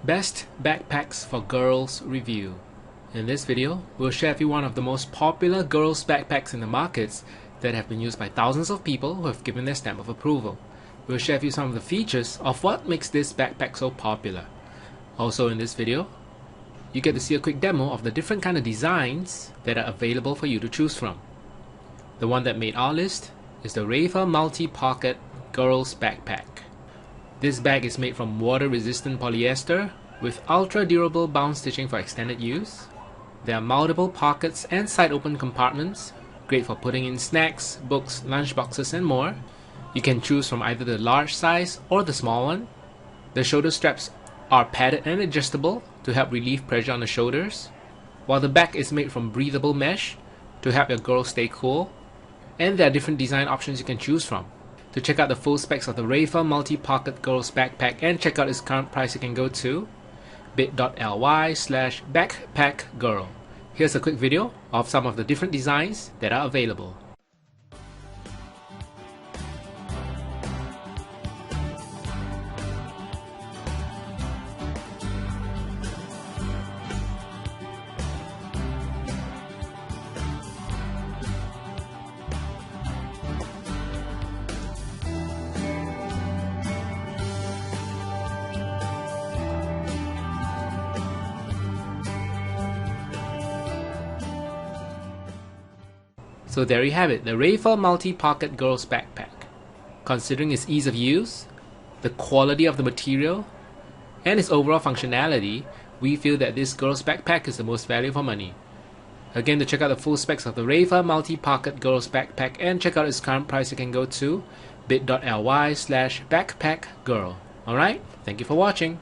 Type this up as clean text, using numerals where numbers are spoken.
Best Backpacks for Girls review. In this video, we'll share with you one of the most popular girls backpacks in the markets that have been used by thousands of people who have given their stamp of approval. We'll share with you some of the features of what makes this backpack so popular. Also in this video, you get to see a quick demo of the different kind of designs that are available for you to choose from. The one that made our list is the Rafer Multi-Pocket Girls Backpack. This bag is made from water-resistant polyester with ultra-durable bound stitching for extended use. There are multiple pockets and side-open compartments, great for putting in snacks, books, lunch boxes and more. You can choose from either the large size or the small one. The shoulder straps are padded and adjustable to help relieve pressure on the shoulders, while the back is made from breathable mesh to help your girls stay cool. And there are different design options you can choose from. To check out the full specs of the Rafer Multi-Pocket Girls Backpack and check out its current price, you can go to bit.ly/backpackgirl. Here's a quick video of some of the different designs that are available. So there you have it, the Rafer Multi-Pocket Girls Backpack. Considering its ease of use, the quality of the material, and its overall functionality, we feel that this girls backpack is the most value for money. Again, to check out the full specs of the Rafer Multi-Pocket Girls Backpack and check out its current price, you can go to bit.ly/backpackgirl. Alright, thank you for watching.